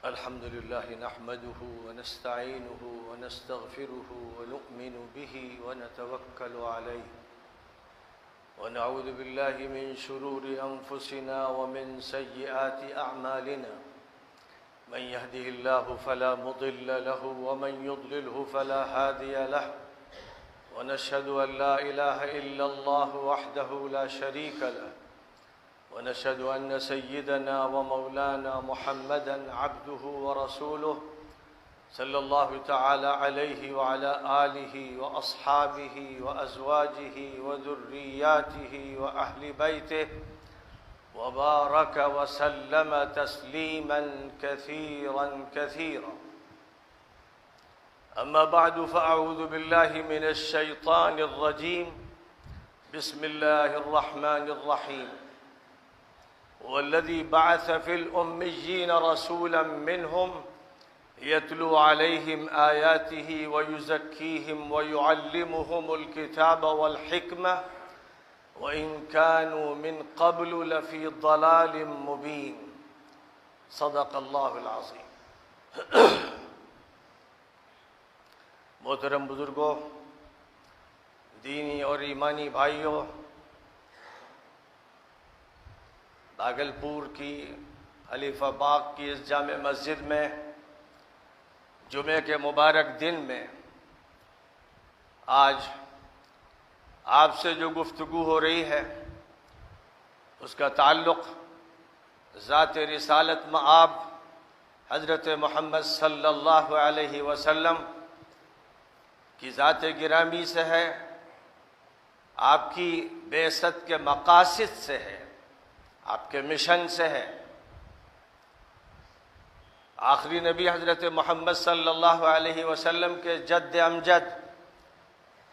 الحمد لله نحمده ونستعينه ونستغفره ونؤمن به ونتوكل عليه ونعوذ بالله من شرور أنفسنا ومن سيئات أعمالنا من يهده الله فلا مضل له ومن يضلله فلا هادي له ونشهد أن لا إله إلا الله وحده لا شريك له ونشهد أن سيدنا ومولانا محمدًا عبده ورسوله صلى الله تعالى عليه وعلى آله وأصحابه وأزواجه وذرياته وأهل بيته وبارك وسلم تسليماً كثيراً كثيراً. أما بعد فأعوذ بالله من الشيطان الرجيم. بسم الله الرحمن الرحيم. والذي بعث في الأميين رسولا منهم يتلو عليهم آياته ويزكيهم ويعلمهم الكتاب والحكمة وإن كانوا من قبل لفي ضلال مبين. صدق الله العظيم. محترم بزرگوں، دینی اور ایمانی بھائیوں، بھاگلپور کی خلیفہ باغ کی اس جامع مسجد میں جمعے کے مبارک دن میں آج آپ سے جو گفتگو ہو رہی ہے اس کا تعلق ذات رسالت مآب حضرت محمد صلی اللہ علیہ وسلم کی ذات گرامی سے ہے، آپ کی بعثت کے مقاصد سے ہے، آپ کے مشن سے ہے۔ آخری نبی حضرت محمد صلی اللہ علیہ وسلم کے جد امجد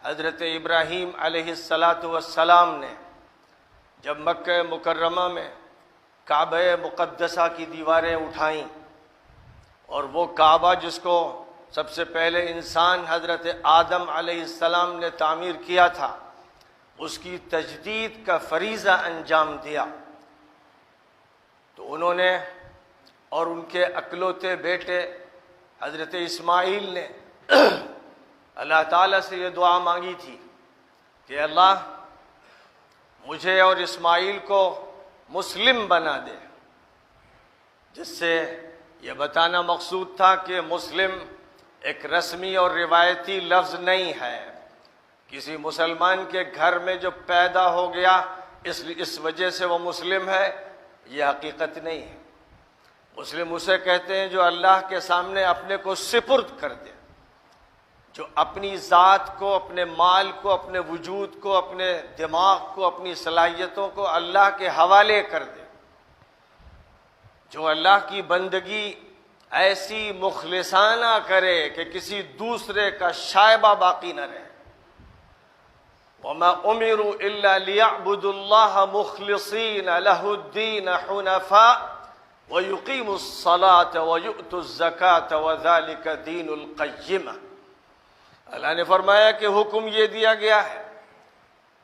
حضرت ابراہیم علیہ السلام نے جب مکہ مکرمہ میں کعبہ مقدسہ کی دیواریں اٹھائیں اور وہ کعبہ جس کو سب سے پہلے انسان حضرت آدم علیہ السلام نے تعمیر کیا تھا، اس کی تجدید کا فریضہ انجام دیا، تو انہوں نے اور ان کے اکلوتے بیٹے حضرت اسماعیل نے اللہ تعالیٰ سے یہ دعا مانگی تھی کہ اللہ مجھے اور اسماعیل کو مسلم بنا دے، جس سے یہ بتانا مقصود تھا کہ مسلم ایک رسمی اور روایتی لفظ نہیں ہے، کسی مسلمان کے گھر میں جو پیدا ہو گیا اس وجہ سے وہ مسلم ہے، یہ حقیقت نہیں ہے۔ مسلم اسے کہتے ہیں جو اللہ کے سامنے اپنے کو سپرد کر دے، جو اپنی ذات کو، اپنے مال کو، اپنے وجود کو، اپنے دماغ کو، اپنی صلاحیتوں کو اللہ کے حوالے کر دے، جو اللہ کی بندگی ایسی مخلصانہ کرے کہ کسی دوسرے کا شائبہ باقی نہ رہے۔ وَمَا أُمِرُوا إِلَّا لِيَعْبُدُوا اللَّهَ مُخْلِصِينَ لَهُ الدِّينَ حُنَفَاءَ وَيُقِيمُوا الصَّلَاةَ وَيُؤْتُوا الزَّكَاةَ وَذَلِكَ دِينُ الْقَيِّمَةِ۔ اللہ نے فرمایا کہ حکم یہ دیا گیا ہے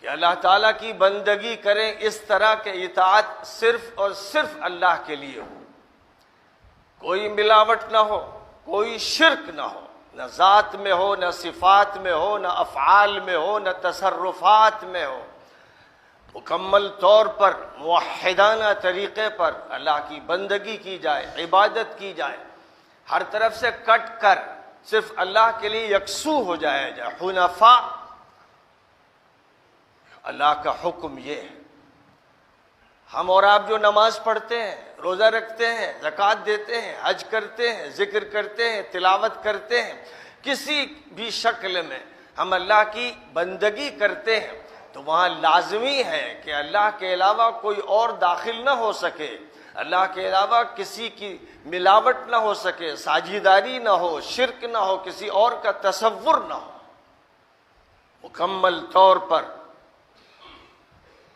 کہ اللہ تعالیٰ کی بندگی کریں اس طرح کہ اطاعت صرف اور صرف اللہ کے لیے ہو، کوئی ملاوٹ نہ ہو، کوئی شرک نہ ہو، نہ ذات میں ہو، نہ صفات میں ہو، نہ افعال میں ہو، نہ تصرفات میں ہو، مکمل طور پر موحدانہ طریقے پر اللہ کی بندگی کی جائے، عبادت کی جائے، ہر طرف سے کٹ کر صرف اللہ کے لیے یکسو ہو جائے حنفاء۔ اللہ کا حکم یہ ہے۔ ہم اور آپ جو نماز پڑھتے ہیں، روزہ رکھتے ہیں، زکوٰۃ دیتے ہیں، حج کرتے ہیں، ذکر کرتے ہیں، تلاوت کرتے ہیں، کسی بھی شکل میں ہم اللہ کی بندگی کرتے ہیں، تو وہاں لازمی ہے کہ اللہ کے علاوہ کوئی اور داخل نہ ہو سکے، اللہ کے علاوہ کسی کی ملاوٹ نہ ہو سکے، ساجیداری نہ ہو، شرک نہ ہو، کسی اور کا تصور نہ ہو، مکمل طور پر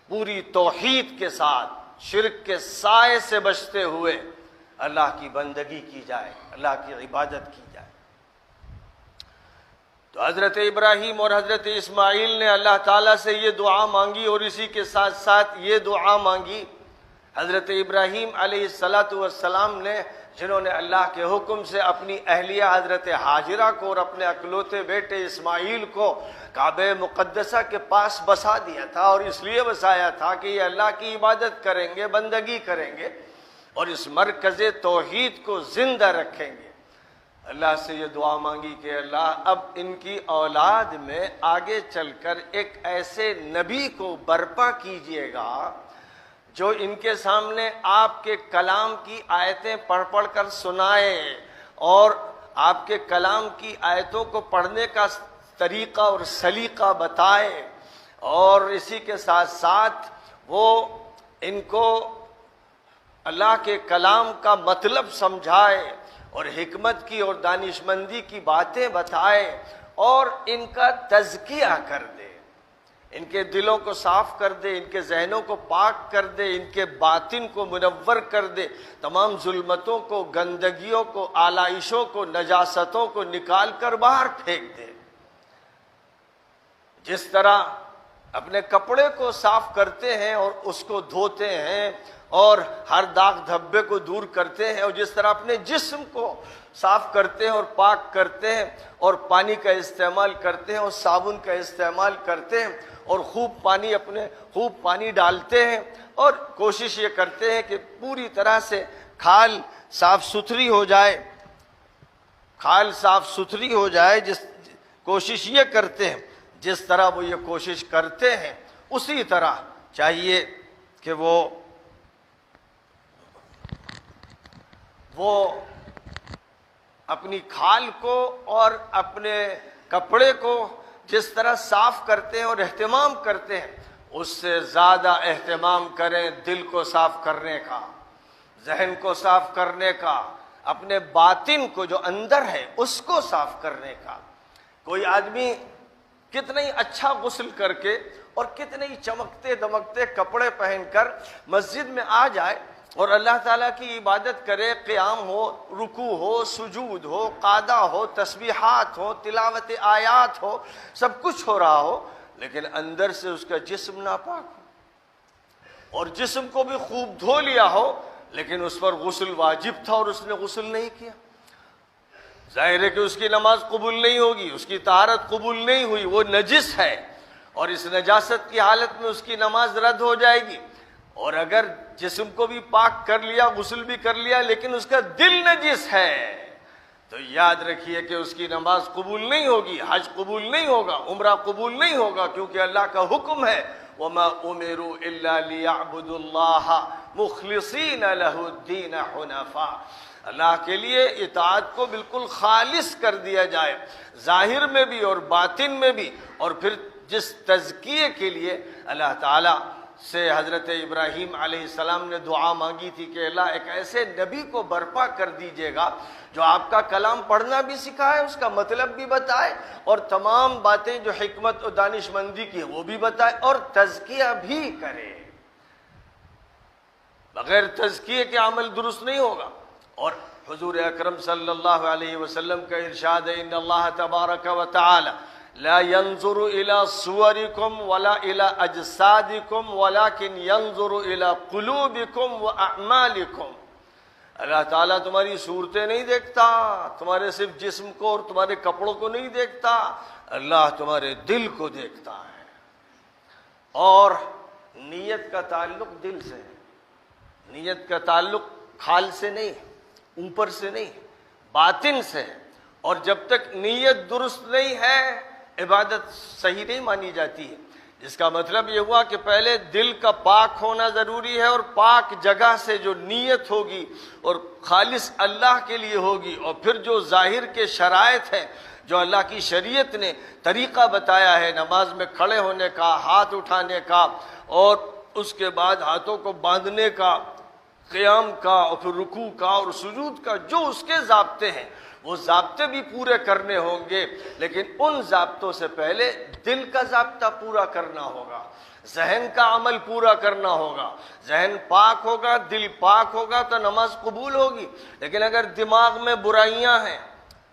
پوری توحید کے ساتھ شرک کے سائے سے بچتے ہوئے اللہ کی بندگی کی جائے، اللہ کی عبادت کی جائے۔ تو حضرت ابراہیم اور حضرت اسماعیل نے اللہ تعالیٰ سے یہ دعا مانگی، اور اسی کے ساتھ ساتھ یہ دعا مانگی حضرت ابراہیم علیہ السلام نے جنہوں نے اللہ کے حکم سے اپنی اہلیہ حضرت ہاجرہ کو اور اپنے اکلوتے بیٹے اسماعیل کو کعبہ مقدسہ کے پاس بسا دیا تھا، اور اس لیے بسایا تھا کہ یہ اللہ کی عبادت کریں گے، بندگی کریں گے اور اس مرکز توحید کو زندہ رکھیں گے۔ اللہ سے یہ دعا مانگی کہ اللہ اب ان کی اولاد میں آگے چل کر ایک ایسے نبی کو برپا کیجئے گا جو ان کے سامنے آپ کے کلام کی آیتیں پڑھ پڑھ کر سنائے اور آپ کے کلام کی آیتوں کو پڑھنے کا طریقہ اور سلیقہ بتائے، اور اسی کے ساتھ ساتھ وہ ان کو اللہ کے کلام کا مطلب سمجھائے اور حکمت کی اور دانشمندی کی باتیں بتائے اور ان کا تزکیہ کر دے، ان کے دلوں کو صاف کر دے، ان کے ذہنوں کو پاک کر دے، ان کے باطن کو منور کر دے، تمام ظلمتوں کو، گندگیوں کو، آلائشوں کو، نجاستوں کو نکال کر باہر پھینک دے۔ جس طرح اپنے کپڑے کو صاف کرتے ہیں اور اس کو دھوتے ہیں اور ہر داغ دھبے کو دور کرتے ہیں، اور جس طرح اپنے جسم کو صاف کرتے ہیں اور پاک کرتے ہیں اور پانی کا استعمال کرتے ہیں اور صابن کا استعمال کرتے ہیں اور خوب پانی ڈالتے ہیں اور کوشش یہ کرتے ہیں کہ پوری طرح سے کھال صاف ستھری ہو جائے، کوشش یہ کرتے ہیں جس طرح وہ یہ کوشش کرتے ہیں اسی طرح چاہیے کہ وہ اپنی کھال کو اور اپنے کپڑے کو جس طرح صاف کرتے ہیں اور اہتمام کرتے ہیں اس سے زیادہ اہتمام کریں دل کو صاف کرنے کا، ذہن کو صاف کرنے کا، اپنے باطن کو جو اندر ہے اس کو صاف کرنے کا۔ کوئی آدمی کتنا ہی اچھا غسل کر کے اور کتنے ہی چمکتے دمکتے کپڑے پہن کر مسجد میں آ جائے اور اللہ تعالیٰ کی عبادت کرے، قیام ہو، رکوع ہو، سجود ہو، قعدہ ہو، تسبیحات ہو، تلاوت آیات ہو، سب کچھ ہو رہا ہو، لیکن اندر سے اس کا جسم ناپاک ہو، اور جسم کو بھی خوب دھو لیا ہو لیکن اس پر غسل واجب تھا اور اس نے غسل نہیں کیا، ظاہر ہے کہ اس کی نماز قبول نہیں ہوگی، اس کی طہارت قبول نہیں ہوئی، وہ نجس ہے اور اس نجاست کی حالت میں اس کی نماز رد ہو جائے گی۔ اور اگر جسم کو بھی پاک کر لیا، غسل بھی کر لیا، لیکن اس کا دل نجس ہے تو یاد رکھیے کہ اس کی نماز قبول نہیں ہوگی، حج قبول نہیں ہوگا، عمرہ قبول نہیں ہوگا، کیونکہ اللہ کا حکم ہے وَمَا أُمِرُوا إِلَّا لِيَعْبُدُوا اللَّهَ مُخْلِصِينَ لَهُ الدِّينَ حُنَفَاءَ، اللہ کے لیے اطاعت کو بالکل خالص کر دیا جائے، ظاہر میں بھی اور باطن میں بھی۔ اور پھر جس تزکیے کے لیے اللہ تعالیٰ سے حضرت ابراہیم علیہ السلام نے دعا مانگی تھی کہ اللہ ایک ایسے نبی کو برپا کر دیجیے گا جو آپ کا کلام پڑھنا بھی سکھائے، اس کا مطلب بھی بتائے اور تمام باتیں جو حکمت اور دانشمندی کی وہ بھی بتائے اور تزکیہ بھی کرے۔ بغیر تزکیے کے عمل درست نہیں ہوگا۔ اور حضور اکرم صلی اللہ علیہ وسلم کا ارشاد ہے ان اللہ تبارک و تعالی لا ينظر الى صوركم ولا الى اجسادكم ولكن ينظر الى قلوبكم واعمالكم، اللہ تعالیٰ تمہاری صورتیں نہیں دیکھتا، تمہارے صرف جسم کو اور تمہارے کپڑوں کو نہیں دیکھتا، اللہ تمہارے دل کو دیکھتا ہے۔ اور نیت کا تعلق دل سے ہے، نیت کا تعلق کھال سے نہیں، اوپر سے نہیں، باطن سے ہے، اور جب تک نیت درست نہیں ہے عبادت صحیح نہیں مانی جاتی ہے، جس کا مطلب یہ ہوا کہ پہلے دل کا پاک ہونا ضروری ہے، اور پاک جگہ سے جو نیت ہوگی اور خالص اللہ کے لیے ہوگی، اور پھر جو ظاہر کے شرائط ہیں جو اللہ کی شریعت نے طریقہ بتایا ہے نماز میں کھڑے ہونے کا، ہاتھ اٹھانے کا، اور اس کے بعد ہاتھوں کو باندھنے کا، قیام کا، اور پھر رکوع کا اور سجود کا، جو اس کے ضابطے ہیں وہ ضابطے بھی پورے کرنے ہوں گے، لیکن ان ضابطوں سے پہلے دل کا ضابطہ پورا کرنا ہوگا، ذہن کا عمل پورا کرنا ہوگا۔ ذہن پاک ہوگا، دل پاک ہوگا تو نماز قبول ہوگی، لیکن اگر دماغ میں برائیاں ہیں،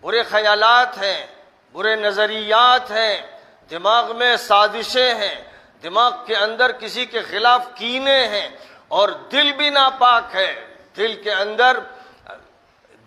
برے خیالات ہیں، برے نظریات ہیں، دماغ میں سازشیں ہیں، دماغ کے اندر کسی کے خلاف کینے ہیں، اور دل بھی ناپاک ہے، دل کے اندر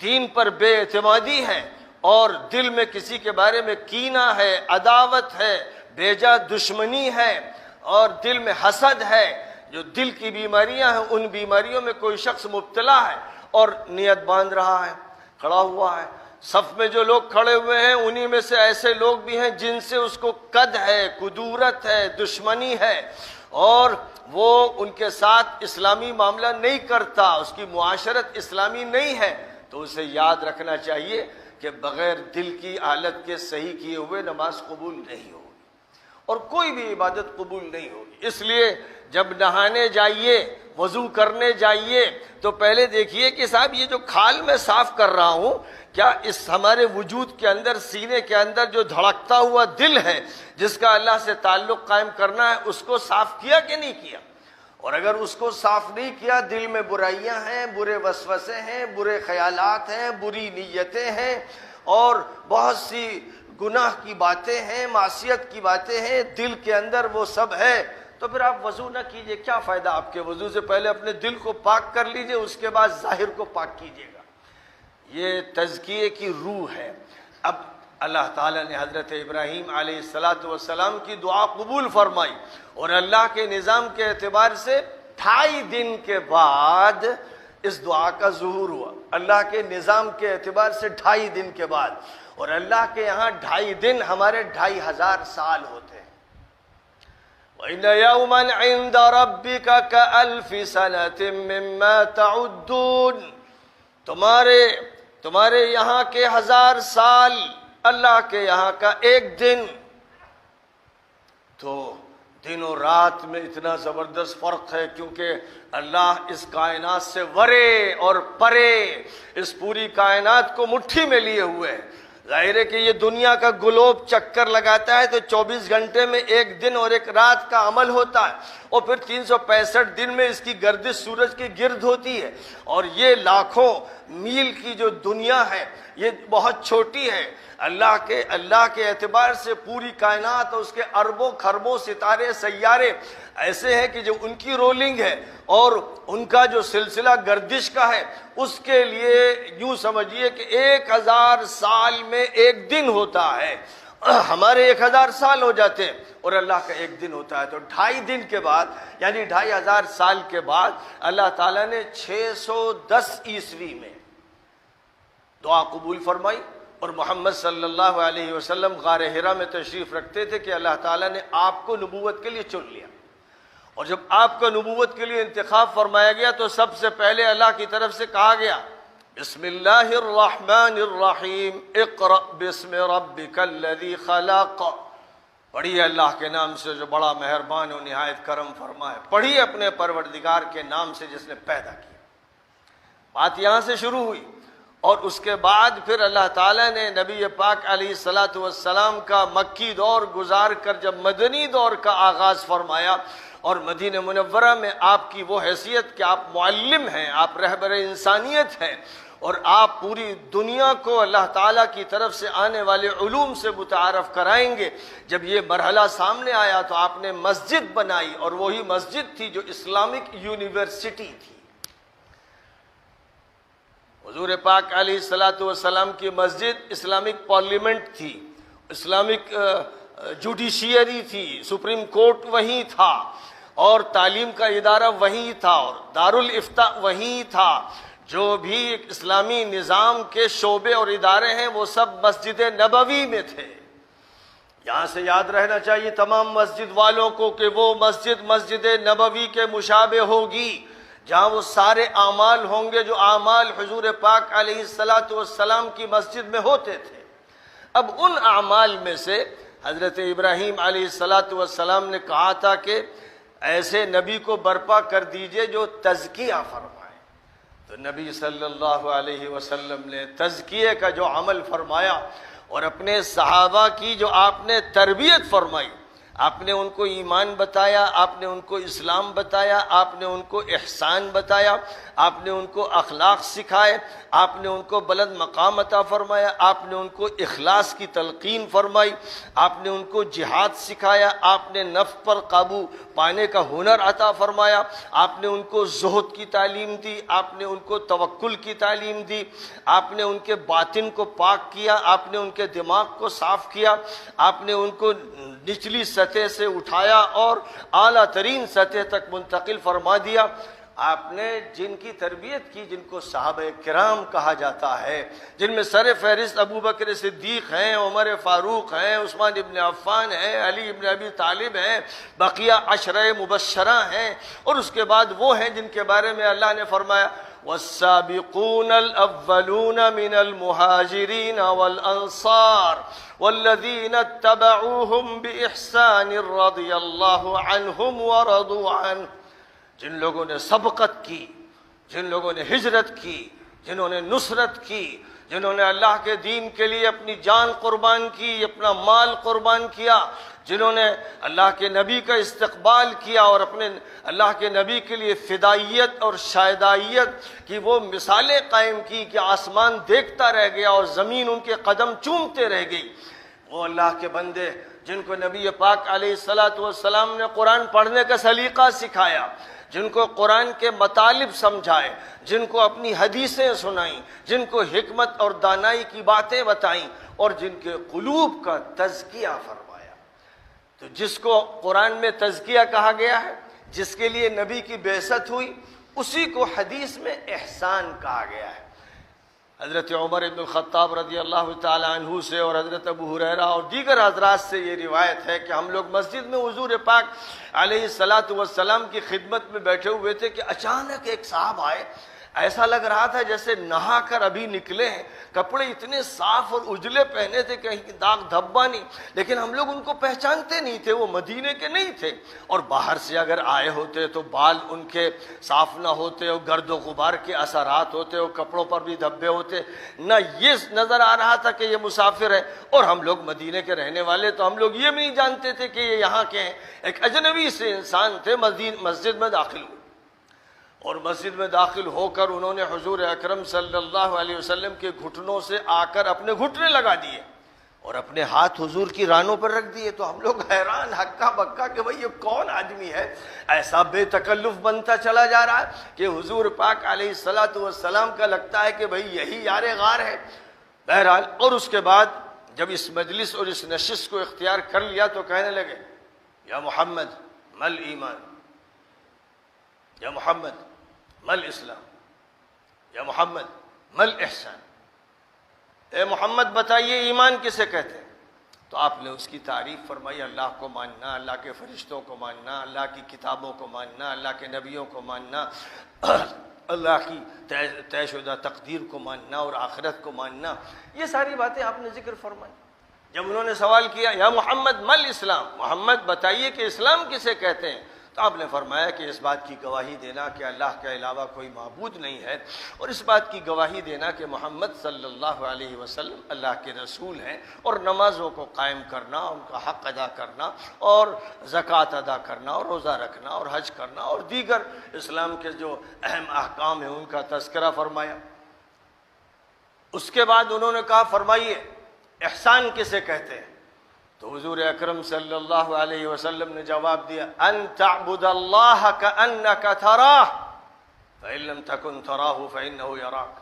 دین پر بے اعتمادی ہے اور دل میں کسی کے بارے میں کینہ ہے، عداوت ہے، بیجا دشمنی ہے اور دل میں حسد ہے، جو دل کی بیماریاں ہیں، ان بیماریوں میں کوئی شخص مبتلا ہے اور نیت باندھ رہا ہے، کھڑا ہوا ہے، صف میں جو لوگ کھڑے ہوئے ہیں انہی میں سے ایسے لوگ بھی ہیں جن سے اس کو قد ہے، کدورت ہے، دشمنی ہے اور وہ ان کے ساتھ اسلامی معاملہ نہیں کرتا، اس کی معاشرت اسلامی نہیں ہے، تو اسے یاد رکھنا چاہیے کہ بغیر دل کی حالت کے صحیح کیے ہوئے نماز قبول نہیں ہوگی اور کوئی بھی عبادت قبول نہیں ہوگی۔ اس لیے جب نہانے جائیے، وضو کرنے جائیے تو پہلے دیکھیے کہ صاحب یہ جو کھال میں صاف کر رہا ہوں، کیا اس ہمارے وجود کے اندر، سینے کے اندر جو دھڑکتا ہوا دل ہے جس کا اللہ سے تعلق قائم کرنا ہے، اس کو صاف کیا کہ نہیں کیا؟ اور اگر اس کو صاف نہیں کیا، دل میں برائیاں ہیں، برے وسوسے ہیں، برے خیالات ہیں، بری نیتیں ہیں اور بہت سی گناہ کی باتیں ہیں، معصیت کی باتیں ہیں، دل کے اندر وہ سب ہے، تو پھر آپ وضو نہ کیجئے، کیا فائدہ آپ کے وضو سے؟ پہلے اپنے دل کو پاک کر لیجئے، اس کے بعد ظاہر کو پاک کیجئے گا۔ یہ تزکیے کی روح ہے۔ اب اللہ تعالیٰ نے حضرت ابراہیم علیہ السلام کی دعا قبول فرمائی اور اللہ کے نظام کے اعتبار سے 2.5 دن کے بعد اس دعا کا ظہور ہوا، اللہ کے نظام کے اعتبار سے 2.5 دن کے بعد، اور اللہ کے یہاں 2.5 دن ہمارے 2,500 سال ہوتے ہیں۔ وَإِنَّ يَوْمًا عِنْدَ رَبِّكَ كَأَلْفِ سَنَةٍ مِّمَّا تَعُدُّونَ، تمہارے یہاں کے 1000 سال اللہ کے یہاں کا 1 دن۔ تو دن و رات میں اتنا زبردست فرق ہے، کیونکہ اللہ اس کائنات سے ورے اور پرے، اس پوری کائنات کو مٹھی میں لیے ہوئے ہے۔ ظاہر ہے کہ یہ دنیا کا گلوب چکر لگاتا ہے تو 24 گھنٹے میں 1 دن اور 1 رات کا عمل ہوتا ہے، اور پھر 365 دن میں اس کی گردش سورج کے گرد ہوتی ہے، اور یہ لاکھوں میل کی جو دنیا ہے یہ بہت چھوٹی ہے۔ اللہ کے اعتبار سے پوری کائنات اور اس کے اربوں خربوں ستارے سیارے ایسے ہیں کہ جو ان کی رولنگ ہے اور ان کا جو سلسلہ گردش کا ہے، اس کے لیے یوں سمجھیے کہ 1000 سال میں 1 دن ہوتا ہے، ہمارے 1000 سال ہو جاتے ہیں اور اللہ کا 1 دن ہوتا ہے۔ تو 2.5 دن کے بعد یعنی 2500 سال کے بعد اللہ تعالیٰ نے 610 عیسوی میں دعا قبول فرمائی، اور محمد صلی اللہ علیہ وسلم غار حرا میں تشریف رکھتے تھے کہ اللہ تعالیٰ نے آپ کو نبوت کے لیے چن لیا، اور جب آپ کا نبوت کے لیے انتخاب فرمایا گیا تو سب سے پہلے اللہ کی طرف سے کہا گیا بسم اللہ الرحمن الرحیم اقرأ بسم ربک الذی خلق، پڑھیے اللہ کے نام سے جو بڑا مہربان و نہایت کرم فرما ہے، پڑھیے اپنے پروردگار کے نام سے جس نے پیدا کیا۔ بات یہاں سے شروع ہوئی، اور اس کے بعد پھر اللہ تعالیٰ نے نبی پاک علیہ السلام کا مکی دور گزار کر جب مدنی دور کا آغاز فرمایا، اور مدینہ منورہ میں آپ کی وہ حیثیت کہ آپ معلم ہیں، آپ رہبر انسانیت ہیں، اور آپ پوری دنیا کو اللہ تعالیٰ کی طرف سے آنے والے علوم سے متعارف کرائیں گے۔ جب یہ مرحلہ سامنے آیا تو آپ نے مسجد بنائی، اور وہی مسجد تھی جو اسلامک یونیورسٹی تھی۔ حضور پاک علیہ السلام کی مسجد اسلامک پارلیمنٹ تھی، اسلامک جوڈیشیری تھی، سپریم کورٹ وہیں تھا، اور تعلیم کا ادارہ وہیں تھا، اور دارالافتاء وہیں تھا۔ جو بھی ایک اسلامی نظام کے شعبے اور ادارے ہیں وہ سب مسجد نبوی میں تھے۔ یہاں سے یاد رہنا چاہیے تمام مسجد والوں کو کہ وہ مسجد نبوی کے مشابہ ہوگی، جہاں وہ سارے اعمال ہوں گے جو اعمال حضور پاک علیہ السلام کی مسجد میں ہوتے تھے۔ اب ان اعمال میں سے حضرت ابراہیم علیہ السلام نے کہا تھا کہ ایسے نبی کو برپا کر دیجئے جو تزکیہ فرمائے، تو نبی صلی اللہ علیہ وسلم نے تزکیے کا جو عمل فرمایا اور اپنے صحابہ کی جو آپ نے تربیت فرمائی، آپ نے ان کو ایمان بتایا، آپ نے ان کو اسلام بتایا، آپ نے ان کو احسان بتایا، آپ نے ان کو اخلاق سکھائے، آپ نے ان کو بلند مقام عطا فرمایا، آپ نے ان کو اخلاص کی تلقین فرمائی، آپ نے ان کو جہاد سکھایا، آپ نے نفس پر قابو پانے کا ہنر عطا فرمایا، آپ نے ان کو زہد کی تعلیم دی، آپ نے ان کو توکل کی تعلیم دی، آپ نے ان کے باطن کو پاک کیا، آپ نے ان کے دماغ کو صاف کیا، آپ نے ان کو نچلی سطح سے اٹھایا اور اعلیٰ ترین سطح تک منتقل فرما دیا۔ آپ نے جن کی تربیت کی، جن کو صحابہ کرام کہا جاتا ہے، جن میں سر فہرست ابو بکر صدیق ہیں، عمر فاروق ہیں، عثمان ابن عفان ہیں، علی ابن ابی طالب ہیں، بقیہ عشرہ مبشرہ ہیں، اور اس کے بعد وہ ہیں جن کے بارے میں اللہ نے فرمایا والسابقون الاولون من المہاجرین والانصار والذین اتبعوهم بإحسان رضی اللہ عنہم ورضوا عنہ۔ جن لوگوں نے سبقت کی، جن لوگوں نے ہجرت کی، جنہوں نے نصرت کی، جنہوں نے اللہ کے دین کے لیے اپنی جان قربان کی، اپنا مال قربان کیا، جنہوں نے اللہ کے نبی کا استقبال کیا اور اپنے اللہ کے نبی کے لیے فدائیت اور شائدائیت کی وہ مثالیں قائم کی کہ آسمان دیکھتا رہ گیا اور زمین ان کے قدم چومتے رہ گئی، وہ اللہ کے بندے جن کو نبی پاک علیہ السلام نے قرآن پڑھنے کا سلیقہ سکھایا، جن کو قرآن کے مطالب سمجھائے، جن کو اپنی حدیثیں سنائیں، جن کو حکمت اور دانائی کی باتیں بتائیں، اور جن کے قلوب کا تزکیہ فرمایا۔ تو جس کو قرآن میں تزکیہ کہا گیا ہے، جس کے لیے نبی کی بعثت ہوئی، اسی کو حدیث میں احسان کہا گیا ہے۔ حضرت عمر بن الخطاب رضی اللہ تعالی عنہ سے اور حضرت ابو ہریرہ اور دیگر حضرات سے یہ روایت ہے کہ ہم لوگ مسجد میں حضور پاک علیہ السلام کی خدمت میں بیٹھے ہوئے تھے کہ اچانک ایک صاحب آئے، ایسا لگ رہا تھا جیسے نہا کر ابھی نکلے ہیں، کپڑے اتنے صاف اور اجلے پہنے تھے، کہیں داغ دھبا نہیں، لیکن ہم لوگ ان کو پہچانتے نہیں تھے، وہ مدینے کے نہیں تھے، اور باہر سے اگر آئے ہوتے تو بال ان کے صاف نہ ہوتے اور گرد و غبار کے اثرات ہوتے اور کپڑوں پر بھی دھبے ہوتے، نہ یہ نظر آ رہا تھا کہ یہ مسافر ہے، اور ہم لوگ مدینے کے رہنے والے تو ہم لوگ یہ بھی نہیں جانتے تھے کہ یہ یہاں کے ہیں۔ ایک اجنبی سے انسان تھے، مسجد میں داخل ہوئے، اور مسجد میں داخل ہو کر انہوں نے حضور اکرم صلی اللہ علیہ وسلم کے گھٹنوں سے آ کر اپنے گھٹنے لگا دیے اور اپنے ہاتھ حضور کی رانوں پر رکھ دیے۔ تو ہم لوگ حیران ہکا بکا کہ بھئی یہ کون آدمی ہے، ایسا بے تکلف بنتا چلا جا رہا ہے کہ حضور پاک علیہ السلام کا لگتا ہے کہ بھئی یہی یار غار ہے۔ بہرحال، اور اس کے بعد جب اس مجلس اور اس نشست کو اختیار کر لیا تو کہنے لگے یا محمد مل ایمان، یا محمد مل اسلام، یا محمد مل احسان، اے محمد بتائیے ایمان کسے کہتے ہیں؟ تو آپ نے اس کی تعریف فرمائی، اللہ کو ماننا، اللہ کے فرشتوں کو ماننا، اللہ کی کتابوں کو ماننا، اللہ کے نبیوں کو ماننا، اللہ کی طے شدہ تقدیر کو ماننا اور آخرت کو ماننا، یہ ساری باتیں آپ نے ذکر فرمائی۔ جب انہوں نے سوال کیا یا محمد مل اسلام، محمد بتائیے کہ اسلام کسے کہتے ہیں، تو آپ نے فرمایا کہ اس بات کی گواہی دینا کہ اللہ کے علاوہ کوئی معبود نہیں ہے، اور اس بات کی گواہی دینا کہ محمد صلی اللہ علیہ وسلم اللہ کے رسول ہیں، اور نمازوں کو قائم کرنا، ان کا حق ادا کرنا، اور زکوٰۃ ادا کرنا، اور روزہ رکھنا، اور حج کرنا، اور دیگر اسلام کے جو اہم احکام ہیں ان کا تذکرہ فرمایا۔ اس کے بعد انہوں نے کہا فرمائیے احسان کسے کہتے ہیں؟ تو حضور اکرم صلی اللہ علیہ وسلم نے جواب دیا ان تعبد اللہ کأنک تراہ فإن لم تکن تراہ فإنہ یراک،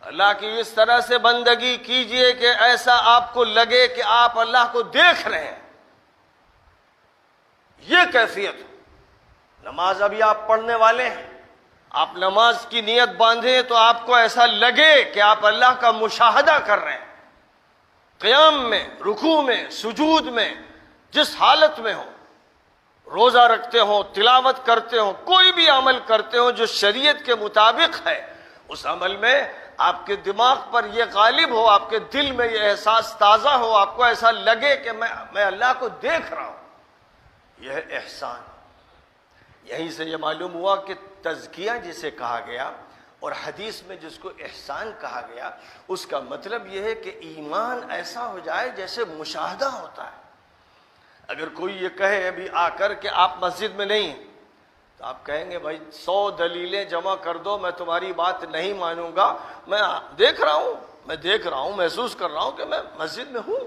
اللہ کی اس طرح سے بندگی کیجئے کہ ایسا آپ کو لگے کہ آپ اللہ کو دیکھ رہے ہیں۔ یہ کیفیت، نماز ابھی آپ پڑھنے والے ہیں، آپ نماز کی نیت باندھیں تو آپ کو ایسا لگے کہ آپ اللہ کا مشاہدہ کر رہے ہیں، قیام میں، رکوع میں، سجود میں، جس حالت میں ہوں، روزہ رکھتے ہوں، تلاوت کرتے ہوں، کوئی بھی عمل کرتے ہوں جو شریعت کے مطابق ہے، اس عمل میں آپ کے دماغ پر یہ غالب ہو، آپ کے دل میں یہ احساس تازہ ہو، آپ کو ایسا لگے کہ میں اللہ کو دیکھ رہا ہوں، یہ ہے احسان۔ یہیں سے یہ معلوم ہوا کہ تزکیہ جسے کہا گیا اور حدیث میں جس کو احسان کہا گیا، اس کا مطلب یہ ہے کہ ایمان ایسا ہو جائے جیسے مشاہدہ ہوتا ہے۔ اگر کوئی یہ کہے ابھی آ کر کہ آپ مسجد میں نہیں ہیں تو آپ کہیں گے بھائی 100 دلیلیں جمع کر دو، میں تمہاری بات نہیں مانوں گا، میں دیکھ رہا ہوں، محسوس کر رہا ہوں کہ میں مسجد میں ہوں،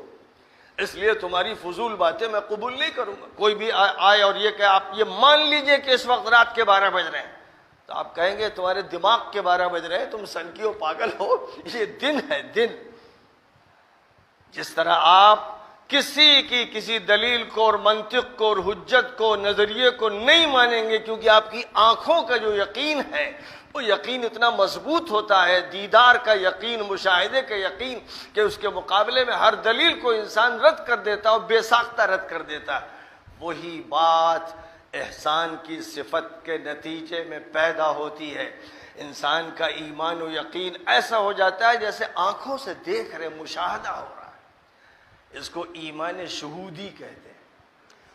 اس لیے تمہاری فضول باتیں میں قبول نہیں کروں گا۔ کوئی بھی آئے اور یہ کہ آپ یہ مان لیجئے کہ اس وقت رات کے 12 بج رہے ہیں، تو آپ کہیں گے تمہارے دماغ کے 12 بج رہے ہیں، تم سنکیو پاگل ہو، یہ دن ہے دن۔ جس طرح آپ کسی دلیل کو اور منطق کو اور حجت کو، نظریے کو نہیں مانیں گے، کیونکہ آپ کی آنکھوں کا جو یقین ہے وہ یقین اتنا مضبوط ہوتا ہے، دیدار کا یقین، مشاہدے کا یقین، کہ اس کے مقابلے میں ہر دلیل کو انسان رد کر دیتا اور بے ساختہ رد کر دیتا ہے۔ وہی بات احسان کی صفت کے نتیجے میں پیدا ہوتی ہے۔ انسان کا ایمان و یقین ایسا ہو جاتا ہے جیسے آنکھوں سے دیکھ رہے، مشاہدہ ہو رہا ہے۔ اس کو ایمان شہودی کہتے ہیں،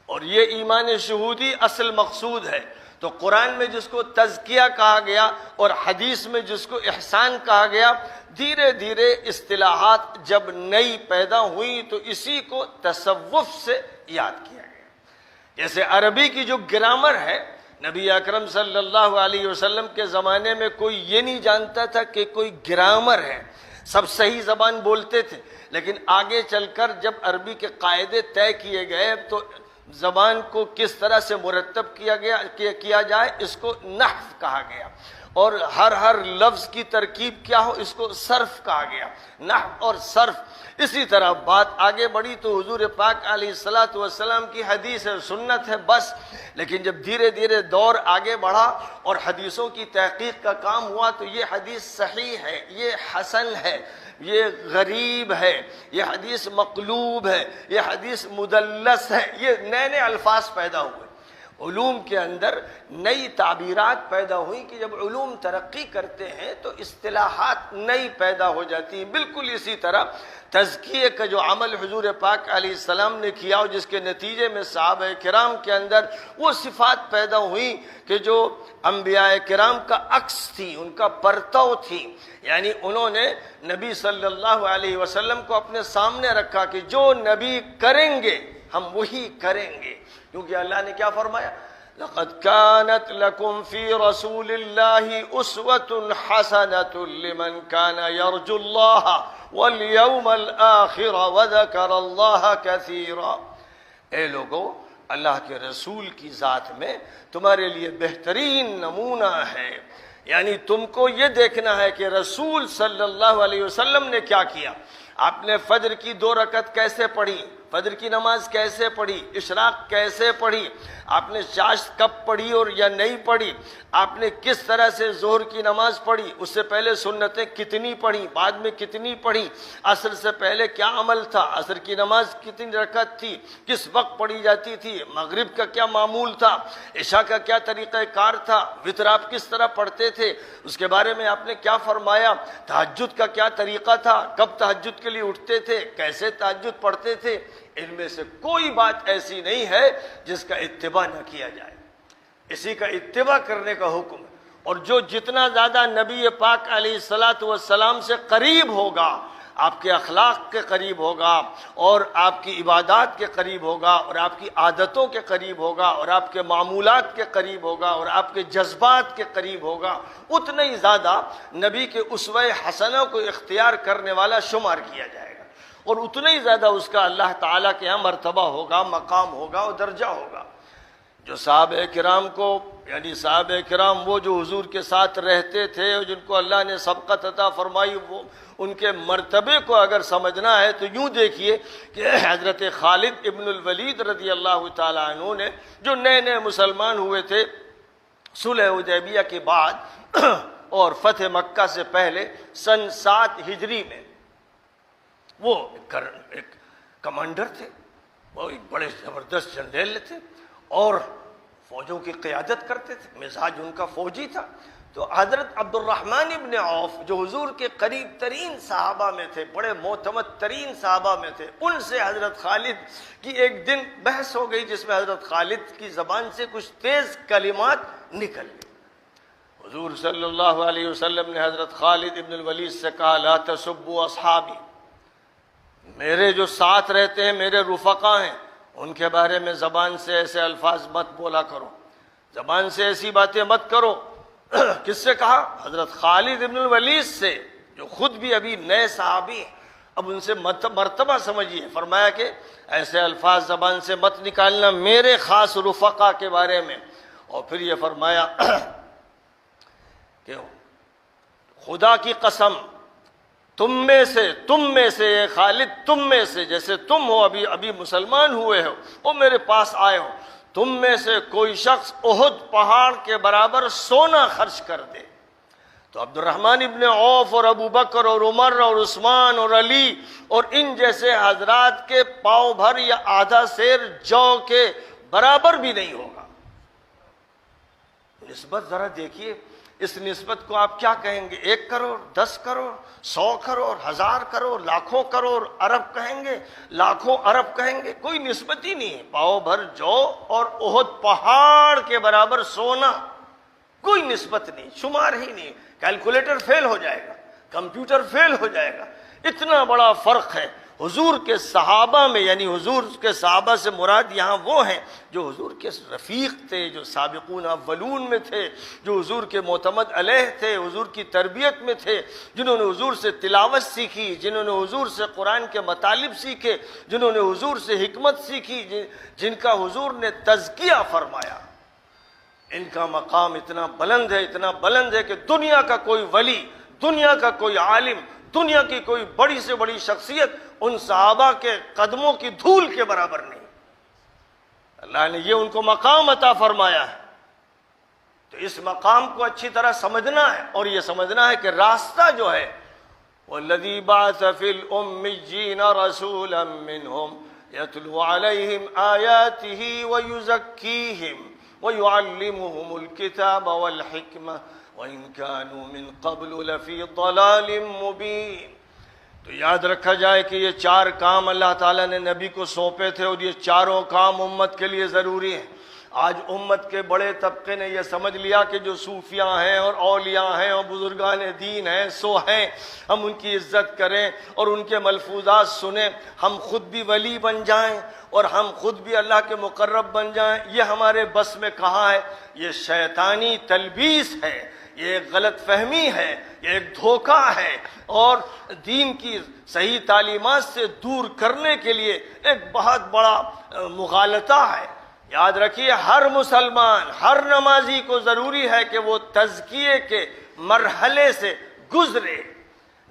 اور یہ ایمان شہودی اصل مقصود ہے۔ تو قرآن میں جس کو تزکیہ کہا گیا اور حدیث میں جس کو احسان کہا گیا، دھیرے دھیرے اصطلاحات جب نئی پیدا ہوئی تو اسی کو تصوف سے یاد کیا گیا۔ جیسے عربی کی جو گرامر ہے، نبی اکرم صلی اللہ علیہ وسلم کے زمانے میں کوئی یہ نہیں جانتا تھا کہ کوئی گرامر ہے، سب صحیح زبان بولتے تھے، لیکن آگے چل کر جب عربی کے قاعدے طے کیے گئے تو زبان کو کس طرح سے مرتب کیا جائے، اس کو نحو کہا گیا، اور ہر لفظ کی ترکیب کیا ہو، اس کو صرف کہا گیا، نحو اور صرف۔ اسی طرح بات آگے بڑھی تو حضور پاک علیہ الصلاۃ والسلام کی حدیث ہے، سنت ہے بس، لیکن جب دھیرے دھیرے دور آگے بڑھا اور حدیثوں کی تحقیق کا کام ہوا تو یہ حدیث صحیح ہے، یہ حسن ہے، یہ غریب ہے، یہ حدیث مقلوب ہے، یہ حدیث مدلس ہے، یہ نئے نئے الفاظ پیدا ہوئے۔ علوم کے اندر نئی تعبیرات پیدا ہوئی کہ جب علوم ترقی کرتے ہیں تو اصطلاحات نئی پیدا ہو جاتی ہیں۔ بالکل اسی طرح تزکیے کا جو عمل حضور پاک علیہ السلام نے کیا اور جس کے نتیجے میں صحابہ کرام کے اندر وہ صفات پیدا ہوئی کہ جو انبیاء کرام کا عکس تھی، ان کا پرتو تھی، یعنی انہوں نے نبی صلی اللہ علیہ وسلم کو اپنے سامنے رکھا کہ جو نبی کریں گے ہم وہی کریں گے، کیونکہ اللہ نے کیا فرمایا؟ لَقَدْ كَانَتْ لَكُمْ فِي رَسُولِ اللَّهِ أُسْوَةٌ حَسَنَةٌ لِمَنْ كَانَ يَرْجُو اللَّهَ وَالْيَوْمَ الْآخِرَ وَذَكَرَ اللَّهَ كَثِيرًا۔ اے لوگو، اللہ کے رسول کی ذات میں تمہارے لیے بہترین نمونہ ہے، یعنی تم کو یہ دیکھنا ہے کہ رسول صلی اللہ علیہ وسلم نے کیا کیا۔ آپ نے فجر کی 2 رکعت کیسے پڑھی، فجر کی نماز کیسے پڑھی، اشراق کیسے پڑھی، آپ نے چاشت کب پڑھی اور یا نہیں پڑھی، آپ نے کس طرح سے ظہر کی نماز پڑھی، اس سے پہلے سنتیں کتنی پڑھی، بعد میں کتنی پڑھی، عصر سے پہلے کیا عمل تھا، عصر کی نماز کتنی رکعت تھی، کس وقت پڑھی جاتی تھی، مغرب کا کیا معمول تھا، عشاء کا کیا طریقہ کار تھا، وتر آپ کس طرح پڑھتے تھے، اس کے بارے میں آپ نے کیا فرمایا، تہجد کا کیا طریقہ تھا، کب تہجد کے لیے اٹھتے تھے، کیسے تہجد پڑھتے تھے۔ ان میں سے کوئی بات ایسی نہیں ہے جس کا اتباع نہ کیا جائے، اسی کا اتباع کرنے کا حکم ہے۔ اور جو جتنا زیادہ نبی پاک علیہ الصلاۃ والسلام سے قریب ہوگا، آپ کے اخلاق کے قریب ہوگا اور آپ کی عبادات کے قریب ہوگا اور آپ کی عادتوں کے قریب ہوگا اور آپ کے معمولات کے قریب ہوگا اور آپ کے جذبات کے قریب ہوگا، اتنا ہی زیادہ نبی کے اسوہ حسنہ کو اختیار کرنے والا شمار کیا جائے گا، اور اتنا ہی زیادہ اس کا اللہ تعالیٰ کے یہاں مرتبہ ہوگا، مقام ہوگا اور درجہ ہوگا۔ جو صحابہ کرام کو، یعنی صحابہ کرام وہ جو حضور کے ساتھ رہتے تھے اور جن کو اللہ نے سبقت عطا فرمائی، وہ ان کے مرتبے کو اگر سمجھنا ہے تو یوں دیکھیے کہ حضرت خالد ابن الولید رضی اللہ تعالیٰ عنہ نے جو نئے نئے مسلمان ہوئے تھے صلح حدیبیہ کے بعد اور فتح مکہ سے پہلے سن 7 ہجری میں، وہ ایک کمانڈر تھے، وہ ایک بڑے زبردست جنرل تھے اور فوجوں کی قیادت کرتے تھے، مزاج ان کا فوجی تھا۔ تو حضرت عبد الرحمن ابن عوف جو حضور کے قریب ترین صحابہ میں تھے، بڑے معتمد ترین صحابہ میں تھے، ان سے حضرت خالد کی ایک دن بحث ہو گئی جس میں حضرت خالد کی زبان سے کچھ تیز کلمات نکل گئی۔ حضور صلی اللہ علیہ وسلم نے حضرت خالد ابن الولید سے کہا، لا تسبوا اصحابی، میرے جو ساتھ رہتے ہیں، میرے رفقا ہیں، ان کے بارے میں زبان سے ایسے الفاظ مت بولا کرو، زبان سے ایسی باتیں مت کرو۔ کس سے کہا؟ حضرت خالد ابن الولید سے، جو خود بھی ابھی نئے صحابی ہیں۔ اب ان سے مرتبہ سمجھیے، فرمایا کہ ایسے الفاظ زبان سے مت نکالنا میرے خاص رفقا کے بارے میں۔ اور پھر یہ فرمایا کہ خدا کی قسم، تم میں سے یہ خالد، تم میں سے، جیسے تم ہو ابھی مسلمان ہوئے ہو، وہ میرے پاس آئے ہو، تم میں سے کوئی شخص احد پہاڑ کے برابر سونا خرچ کر دے تو عبد الرحمن ابن عوف اور ابو بکر اور عمر اور عثمان اور علی اور ان جیسے حضرات کے پاؤں بھر یا آدھا سیر جو کے برابر بھی نہیں ہوگا۔ نسبت ذرا دیکھیے، اس نسبت کو آپ کیا کہیں گے؟ 1 کروڑ، 10 کروڑ، 100 کروڑ، 1000 کروڑ، لاکھوں کروڑ، ارب کہیں گے، لاکھوں ارب کہیں گے؟ کوئی نسبت ہی نہیں ہے۔ پاؤں بھر جو اور احد پہاڑ کے برابر سونا، کوئی نسبت نہیں، شمار ہی نہیں۔ کیلکولیٹر فیل ہو جائے گا، کمپیوٹر فیل ہو جائے گا، اتنا بڑا فرق ہے حضور کے صحابہ میں۔ یعنی حضور کے صحابہ سے مراد یہاں وہ ہیں جو حضور کے رفیق تھے، جو سابقون اولون میں تھے، جو حضور کے معتمد علیہ تھے، حضور کی تربیت میں تھے، جنہوں نے حضور سے تلاوت سیکھی، جنہوں نے حضور سے قرآن کے مطالب سیکھے، جنہوں نے حضور سے حکمت سیکھی، جن کا حضور نے تزکیہ فرمایا۔ ان کا مقام اتنا بلند ہے کہ دنیا کا کوئی ولی، دنیا کا کوئی عالم، دنیا کی کوئی بڑی سے بڑی شخصیت ان صحابہ کے قدموں کی دھول کے برابر نہیں۔ اللہ نے یہ ان کو مقام عطا فرمایا ہے، تو اس مقام کو اچھی طرح سمجھنا ہے، اور یہ سمجھنا ہے کہ راستہ جو ہے وَالَّذِي بَعَثَ فِي الْأُمِّيِّينَ رَسُولًا مِّنْهُمْ يَتْلُو عَلَيْهِمْ آيَاتِهِ وَيُزَكِّيهِمْ وَيُعَلِّمُهُمُ الْكِتَابَ وَالْحِكْمَةَ وَإِنْ كَانُوا مِنْ قَبْلُ لَفِي ضَلَالٍ مُبِينٍ۔ تو یاد رکھا جائے کہ یہ 4 کام اللہ تعالیٰ نے نبی کو سونپے تھے، اور یہ چاروں کام امت کے لیے ضروری ہیں۔ آج امت کے بڑے طبقے نے یہ سمجھ لیا کہ جو صوفیاء ہیں اور اولیاء ہیں اور بزرگان دین ہیں سو ہیں، ہم ان کی عزت کریں اور ان کے ملفوظات سنیں، ہم خود بھی ولی بن جائیں اور ہم خود بھی اللہ کے مقرب بن جائیں، یہ ہمارے بس میں کہاں ہے؟ یہ شیطانی تلبیس ہے، یہ ایک غلط فہمی ہے، یہ ایک دھوکہ ہے، اور دین کی صحیح تعلیمات سے دور کرنے کے لیے ایک بہت بڑا مغالطہ ہے۔ یاد رکھیے، ہر مسلمان، ہر نمازی کو ضروری ہے کہ وہ تزکیے کے مرحلے سے گزرے۔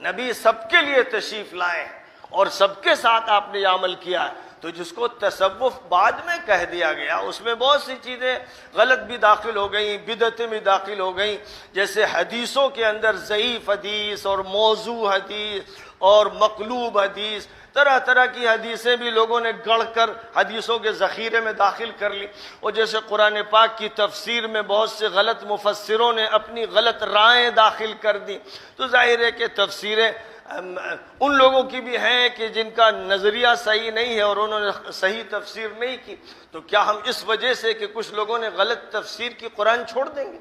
نبی سب کے لیے تشریف لائے اور سب کے ساتھ آپ نے یہ عمل کیا ہے، تو جس کو تصوف بعد میں کہہ دیا گیا، اس میں بہت سی چیزیں غلط بھی داخل ہو گئیں، بدعتیں بھی داخل ہو گئیں، جیسے حدیثوں کے اندر ضعیف حدیث اور موضوع حدیث اور مقلوب حدیث، طرح طرح کی حدیثیں بھی لوگوں نے گڑھ کر حدیثوں کے ذخیرے میں داخل کر لی، اور جیسے قرآن پاک کی تفسیر میں بہت سے غلط مفسروں نے اپنی غلط رائیں داخل کر دی، تو ظاہر ہے کہ تفسیریں ان لوگوں کی بھی ہیں کہ جن کا نظریہ صحیح نہیں ہے اور انہوں نے صحیح تفسیر نہیں کی۔ تو کیا ہم اس وجہ سے کہ کچھ لوگوں نے غلط تفسیر کی قرآن چھوڑ دیں گے؟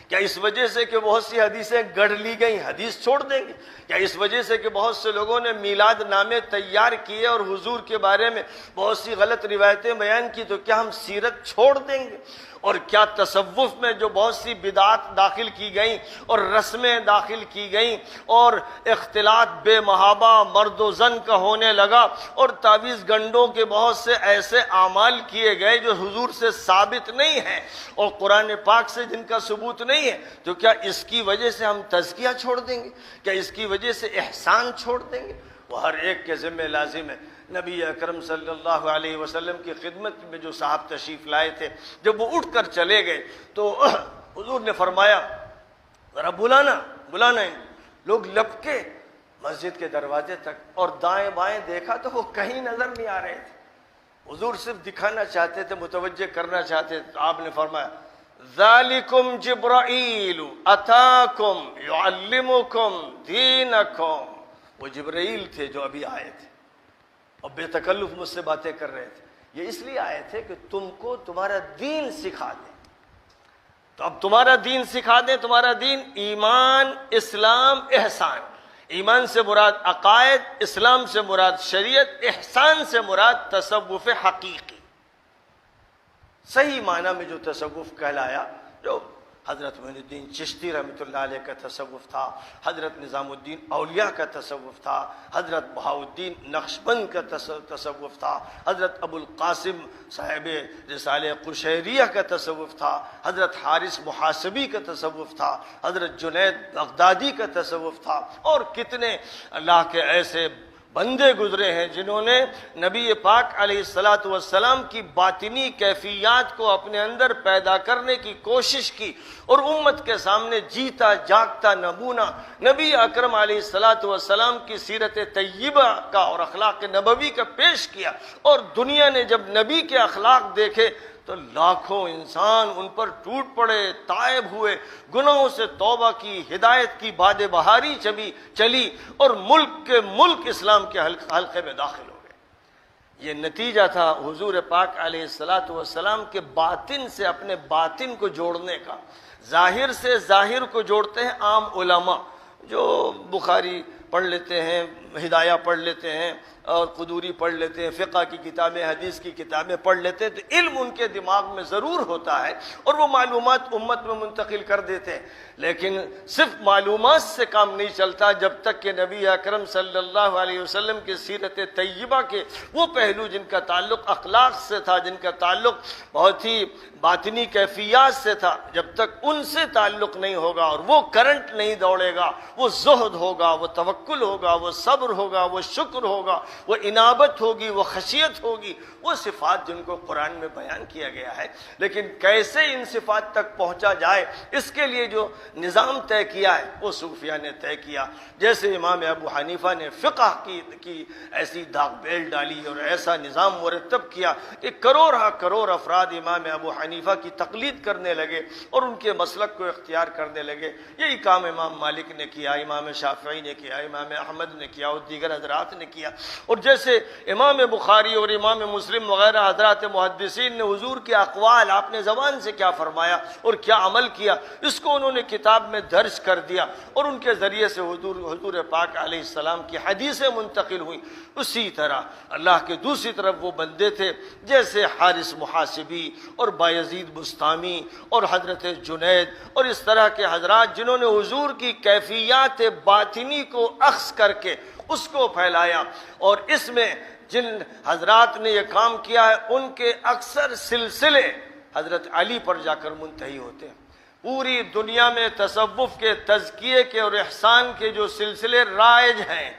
کیا اس وجہ سے کہ بہت سی حدیثیں گڑھ لی گئیں حدیث چھوڑ دیں گے؟ کیا اس وجہ سے کہ بہت سے لوگوں نے میلاد نامے تیار کیے اور حضور کے بارے میں بہت سی غلط روایتیں بیان کی تو کیا ہم سیرت چھوڑ دیں گے؟ اور کیا تصوف میں جو بہت سی بدعات داخل کی گئیں اور رسمیں داخل کی گئیں اور اختلاط بے محابہ مرد و زن کا ہونے لگا اور تعویذ گنڈوں کے بہت سے ایسے اعمال کیے گئے جو حضور سے ثابت نہیں ہیں اور قرآن پاک سے جن کا ثبوت نہیں ہے، تو کیا اس کی وجہ سے ہم تزکیہ چھوڑ دیں گے؟ کیا اس کی وجہ سے احسان چھوڑ دیں گے؟ وہ ہر ایک کے ذمہ لازم ہے۔ نبی اکرم صلی اللہ علیہ وسلم کی خدمت میں جو صاحب تشریف لائے تھے، جب وہ اٹھ کر چلے گئے تو حضور نے فرمایا ذرا بلانا ان لوگ لپکے مسجد کے دروازے تک اور دائیں بائیں دیکھا تو وہ کہیں نظر نہیں آ رہے تھے۔ حضور صرف دکھانا چاہتے تھے، متوجہ کرنا چاہتے تھے، آپ نے فرمایا ذالکم جبرائیل اتاکم یعلمکم دینکم۔ وہ جبرائیل تھے جو ابھی آئے تھے اور بے تکلف مجھ سے باتیں کر رہے تھے، یہ اس لیے آئے تھے کہ تم کو تمہارا دین سکھا دیں۔ تو اب تمہارا دین سکھا دیں، تمہارا دین ایمان، اسلام، احسان۔ ایمان سے مراد عقائد، اسلام سے مراد شریعت، احسان سے مراد تصوف حقیقی۔ صحیح معنی میں جو تصوف کہلایا، جو حضرت معین الدین چشتی رحمۃ اللہ علیہ کا تصوف تھا، حضرت نظام الدین اولیاء کا تصوف تھا، حضرت بہاؤالدین نقشبند کا تصوف تھا، حضرت ابو القاسم صاحب رسالہ قشیریہ کا تصوف تھا، حضرت حارث محاسبی کا تصوف تھا، حضرت جنید بغدادی کا تصوف تھا، اور کتنے اللہ کے ایسے بندے گزرے ہیں جنہوں نے نبی پاک علیہ الصلاۃ والسلام کی باطنی کیفیات کو اپنے اندر پیدا کرنے کی کوشش کی اور امت کے سامنے جیتا جاگتا نمونہ نبی اکرم علیہ الصلاۃ والسلام کی سیرت طیبہ کا اور اخلاق نبوی کا پیش کیا، اور دنیا نے جب نبی کے اخلاق دیکھے تو لاکھوں انسان ان پر ٹوٹ پڑے، تائب ہوئے، گناہوں سے توبہ کی، ہدایت کی باد بہاری چلی اور ملک اسلام کے حلقے میں داخل ہو گئے۔ یہ نتیجہ تھا حضور پاک علیہ الصلاۃ والسلام کے باطن سے اپنے باطن کو جوڑنے کا۔ ظاہر سے ظاہر کو جوڑتے ہیں عام علماء جو بخاری پڑھ لیتے ہیں، ہدایہ پڑھ لیتے ہیں اور قدوری پڑھ لیتے ہیں، فقہ کی کتابیں، حدیث کی کتابیں پڑھ لیتے ہیں، تو علم ان کے دماغ میں ضرور ہوتا ہے اور وہ معلومات امت میں منتقل کر دیتے ہیں، لیکن صرف معلومات سے کام نہیں چلتا جب تک کہ نبی اکرم صلی اللہ علیہ وسلم کی سیرت طیبہ کے وہ پہلو جن کا تعلق اخلاق سے تھا، جن کا تعلق بہت ہی باطنی کیفیات سے تھا، جب تک ان سے تعلق نہیں ہوگا اور وہ کرنٹ نہیں دوڑے گا، وہ زہد ہوگا، وہ توکل ہوگا، وہ صبر ہوگا، وہ شکر ہوگا، وہ انابت ہوگی، وہ خشیت ہوگی، وہ صفات جن کو قرآن میں بیان کیا گیا ہے۔ لیکن کیسے ان صفات تک پہنچا جائے، اس کے لیے جو نظام طے کیا ہے وہ صوفیہ نے طے کیا۔ جیسے امام ابو حنیفہ نے فقہ کی ایسی داغ بیل ڈالی اور ایسا نظام مرتب کیا کہ کروڑ افراد امام ابو حنیفہ کی تقلید کرنے لگے اور ان کے مسلک کو اختیار کرنے لگے۔ یہی کام امام مالک نے کیا، امام شافعی نے کیا، امام احمد نے کیا اور دیگر حضرات نے کیا۔ اور جیسے امام بخاری اور امام مسلم وغیرہ حضرات محدثین نے حضور کے اقوال، آپ نے زبان سے کیا فرمایا اور کیا عمل کیا، اس کو انہوں نے کتاب میں درج کر دیا اور ان کے ذریعے سے حضور پاک علیہ السلام کی حدیثیں منتقل ہوئیں۔ اسی طرح اللہ کے دوسری طرف وہ بندے تھے جیسے حارث محاسبی اور بایزید بستامی اور حضرت جنید اور اس طرح کے حضرات جنہوں نے حضور کی کیفیات باطنی کو اخذ کر کے اس کو پھیلایا، اور اس میں جن حضرات نے یہ کام کیا ہے ان کے اکثر سلسلے حضرت علی پر جا کر منتہی ہوتے ہیں۔ پوری دنیا میں تصوف کے، تزکیے کے اور احسان کے جو سلسلے رائج ہیں،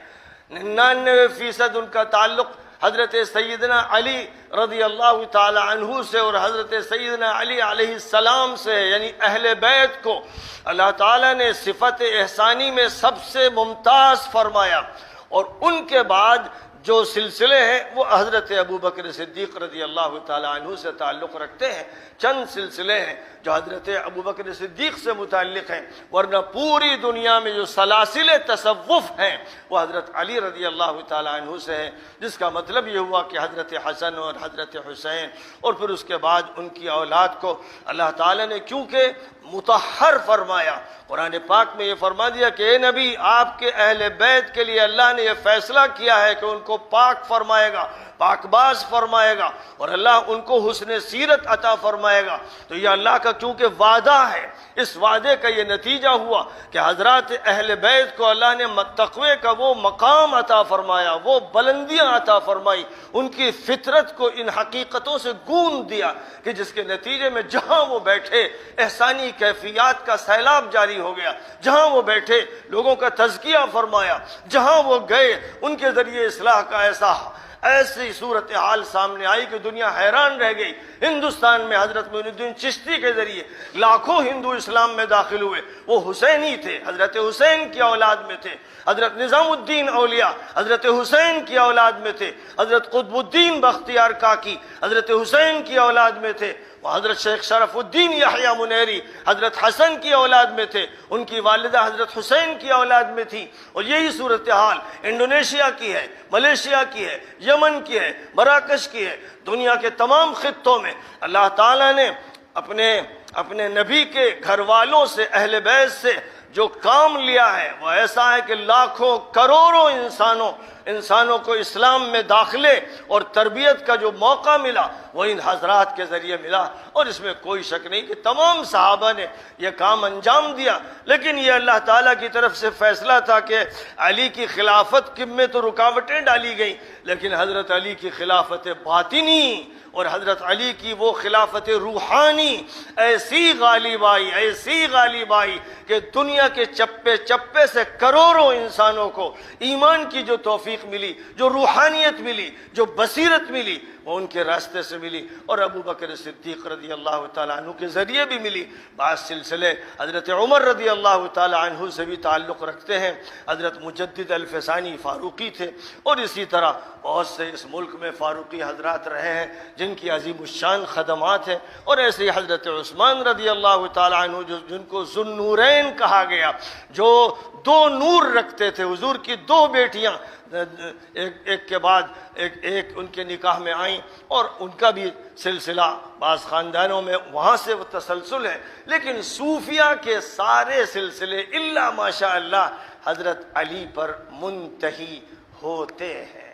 99% ان کا تعلق حضرت سیدنا علی رضی اللہ تعالی عنہ سے اور حضرت سیدنا علی علیہ السلام سے، یعنی اہل بیت کو اللہ تعالیٰ نے صفت احسانی میں سب سے ممتاز فرمایا، اور ان کے بعد جو سلسلے ہیں وہ حضرت ابو بکر صدیق رضی اللہ تعالیٰ عنہ سے تعلق رکھتے ہیں۔ چند سلسلے ہیں جو حضرت ابو بکر صدیق سے متعلق ہیں، ورنہ پوری دنیا میں جو سلاسل تصوف ہیں وہ حضرت علی رضی اللہ تعالیٰ عنہ سے ہیں، جس کا مطلب یہ ہوا کہ حضرت حسن اور حضرت حسین اور پھر اس کے بعد ان کی اولاد کو اللہ تعالیٰ نے کیونکہ مطہر فرمایا، قرآن پاک میں یہ فرما دیا کہ اے نبی، آپ کے اہل بیت کے لیے اللہ نے یہ فیصلہ کیا ہے کہ ان کو پاک فرمائے گا، پاک باز فرمائے گا، اور اللہ ان کو حسن سیرت عطا فرمائے گا۔ تو یہ اللہ کا چونکہ وعدہ ہے، اس وعدے کا یہ نتیجہ ہوا کہ حضرات اہل بیت کو اللہ نے تقوی کا وہ مقام عطا فرمایا، وہ بلندیاں عطا فرمائی، ان کی فطرت کو ان حقیقتوں سے گون دیا کہ جس کے نتیجے میں جہاں وہ بیٹھے احسانی کیفیات کا سیلاب جاری ہو گیا، جہاں وہ بیٹھے لوگوں کا تزکیہ فرمایا، جہاں وہ گئے ان کے ذریعے اصلاح کا ایسی صورتحال سامنے آئی کہ دنیا حیران رہ گئی۔ ہندوستان میں حضرت معین الدین چشتی کے ذریعے لاکھوں ہندو اسلام میں داخل ہوئے، وہ حسینی تھے، حضرت حسین کی اولاد میں تھے، حضرت نظام الدین اولیاء حضرت حسین کی اولاد میں تھے، حضرت قطب الدین بختیار کاکی حضرت حسین کی اولاد میں تھے، حضرت شیخ شرف الدین یحییٰ منیری حضرت حسن کی اولاد میں تھے، ان کی والدہ حضرت حسین کی اولاد میں تھی۔ اور یہی صورتحال انڈونیشیا کی ہے، ملیشیا کی ہے، یمن کی ہے، مراکش کی ہے، دنیا کے تمام خطوں میں اللہ تعالیٰ نے اپنے نبی کے گھر والوں سے، اہل بیت سے جو کام لیا ہے وہ ایسا ہے کہ لاکھوں کروڑوں انسانوں انسانوں کو اسلام میں داخلے اور تربیت کا جو موقع ملا وہ ان حضرات کے ذریعے ملا، اور اس میں کوئی شک نہیں کہ تمام صحابہ نے یہ کام انجام دیا، لیکن یہ اللہ تعالیٰ کی طرف سے فیصلہ تھا کہ علی کی خلافت میں تو رکاوٹیں ڈالی گئیں، لیکن حضرت علی کی خلافت باطنی اور حضرت علی کی وہ خلافت روحانی ایسی غالب آئی کہ دنیا کے چپے چپے سے کروڑوں انسانوں کو ایمان کی جو توفیق ملی، جو روحانیت ملی، جو بصیرت ملی، وہ ان کے راستے سے ملی، اور ابو بکر صدیق رضی اللہ تعالیٰ عنہ کے ذریعے بھی ملی۔ بعض سلسلے حضرت عمر رضی اللہ تعالیٰ عنہ سے بھی تعلق رکھتے ہیں، حضرت مجدد الفسانی فاروقی تھے، اور اسی طرح بہت سے اس ملک میں فاروقی حضرات رہے ہیں جن کی عظیم الشان خدمات ہیں، اور ایسے ہی حضرت عثمان رضی اللہ تعالیٰ عنہ جن کو ذو النورین کہا گیا، جو دو نور رکھتے تھے، حضور کی دو بیٹیاں ایک کے بعد ایک ان کے نکاح میں آئیں، اور ان کا بھی سلسلہ بعض خاندانوں میں وہاں سے وہ تسلسل ہے، لیکن صوفیہ کے سارے سلسلے الا ماشاء اللہ حضرت علی پر منتہی ہوتے ہیں۔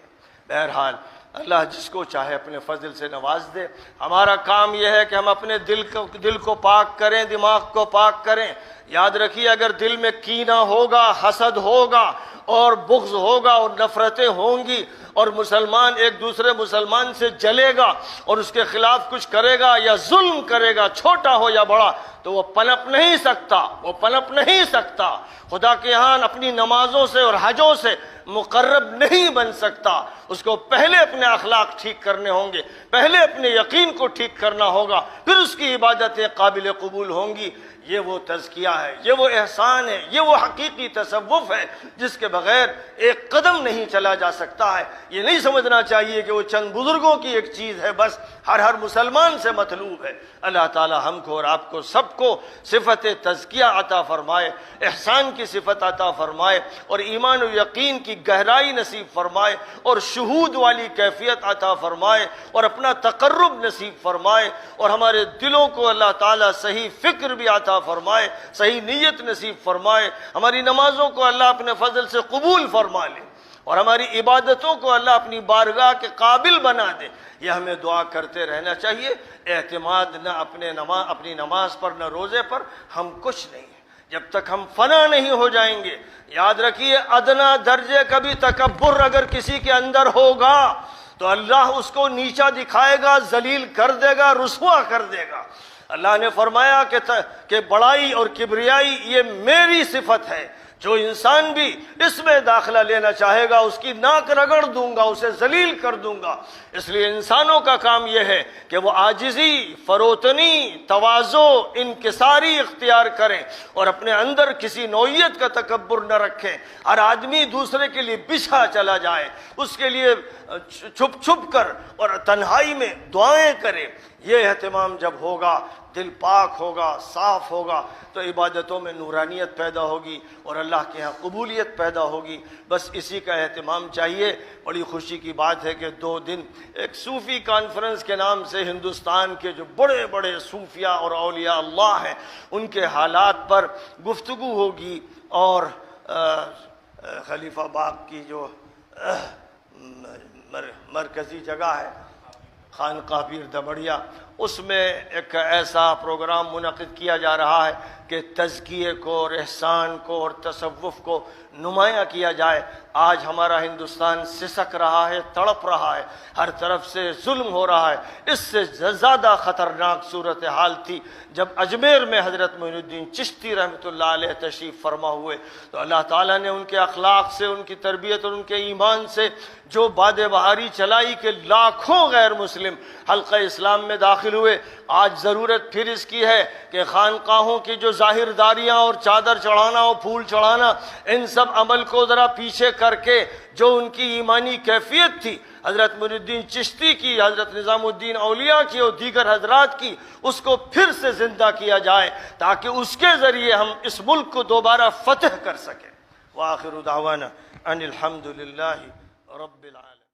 بہرحال اللہ جس کو چاہے اپنے فضل سے نواز دے۔ ہمارا کام یہ ہے کہ ہم اپنے دل کو پاک کریں، دماغ کو پاک کریں۔ یاد رکھیے اگر دل میں کینہ ہوگا، حسد ہوگا اور بغض ہوگا اور نفرتیں ہوں گی، اور مسلمان ایک دوسرے مسلمان سے جلے گا اور اس کے خلاف کچھ کرے گا یا ظلم کرے گا، چھوٹا ہو یا بڑا، تو وہ پنپ نہیں سکتا، خدا کے ہاں اپنی نمازوں سے اور حجوں سے مقرب نہیں بن سکتا۔ اس کو پہلے اپنے اخلاق ٹھیک کرنے ہوں گے، پہلے اپنے یقین کو ٹھیک کرنا ہوگا، پھر اس کی عبادتیں قابل قبول ہوں گی۔ یہ وہ تزکیہ ہے، یہ وہ احسان ہے، یہ وہ حقیقی تصوف ہے جس کے بغیر ایک قدم نہیں چلا جا سکتا ہے۔ یہ نہیں سمجھنا چاہیے کہ وہ چند بزرگوں کی ایک چیز ہے، بس ہر مسلمان سے مطلوب ہے۔ اللہ تعالی ہم کو اور آپ کو سب کو صفت تزکیہ عطا فرمائے، احسان کی صفت عطا فرمائے، اور ایمان و یقین کی گہرائی نصیب فرمائے، اور شہود والی کیفیت عطا فرمائے، اور اپنا تقرب نصیب فرمائے، اور ہمارے دلوں کو اللہ تعالی صحیح فکر بھی عطا فرمائے، صحیح نیت نصیب فرمائے، ہماری نمازوں کو اللہ اپنے فضل سے قبول فرما لے، اور ہماری عبادتوں کو اللہ اپنی بارگاہ کے قابل بنا دے۔ یہ ہمیں دعا کرتے رہنا چاہیے۔ اعتماد نہ اپنی نماز پر نہ روزے پر، ہم کچھ نہیں ہیں جب تک ہم فنا نہیں ہو جائیں گے۔ یاد رکھیے ادنا درجے کا بھی تکبر اگر کسی کے اندر ہوگا تو اللہ اس کو نیچا دکھائے گا، ذلیل کر دے گا، رسوا کر دے گا۔ اللہ نے فرمایا کہ بڑائی اور کبریائی یہ میری صفت ہے، جو انسان بھی اس میں داخلہ لینا چاہے گا اس کی ناک رگڑ دوں گا، اسے ذلیل کر دوں گا۔ اس لیے انسانوں کا کام یہ ہے کہ وہ عاجزی، فروتنی، تواضع، انکساری اختیار کریں، اور اپنے اندر کسی نوعیت کا تکبر نہ رکھیں۔ ہر آدمی دوسرے کے لیے بچھا چلا جائے، اس کے لیے چھپ کر اور تنہائی میں دعائیں کرے۔ یہ اہتمام جب ہوگا، دل پاک ہوگا، صاف ہوگا، تو عبادتوں میں نورانیت پیدا ہوگی اور اللہ کے ہاں قبولیت پیدا ہوگی۔ بس اسی کا اہتمام چاہیے۔ بڑی خوشی کی بات ہے کہ 2 دن ایک صوفی کانفرنس کے نام سے ہندوستان کے جو بڑے بڑے صوفیاء اور اولیاء اللہ ہیں ان کے حالات پر گفتگو ہوگی، اور خلیفہ باغ کی جو مرکزی جگہ ہے خانقاہ پیر دمڑیا، اس میں ایک ایسا پروگرام منعقد کیا جا رہا ہے کہ تزکیے کو اور احسان کو اور تصوف کو نمایاں کیا جائے۔ آج ہمارا ہندوستان سسک رہا ہے، تڑپ رہا ہے، ہر طرف سے ظلم ہو رہا ہے۔ اس سے زیادہ خطرناک صورتحال تھی جب اجمیر میں حضرت معین الدین چشتی رحمۃ اللہ علیہ تشریف فرما ہوئے، تو اللہ تعالیٰ نے ان کے اخلاق سے، ان کی تربیت اور ان کے ایمان سے جو باد بہاری چلائی کہ لاکھوں غیر مسلم حلقہ اسلام میں داخل ہوئے۔ آج ضرورت پھر اس کی ہے کہ خانقاہوں کی جو ظاہر داریاں اور چادر چڑھانا اور پھول چڑھانا، ان سب عمل کو ذرا پیچھے کر کے جو ان کی ایمانی کیفیت تھی حضرت معین الدین چشتی کی، حضرت نظام الدین اولیاء کی اور دیگر حضرات کی، اس کو پھر سے زندہ کیا جائے تاکہ اس کے ذریعے ہم اس ملک کو دوبارہ فتح کر سکیں۔ وآخر دعوانا ان الحمد للہ رب العالمین۔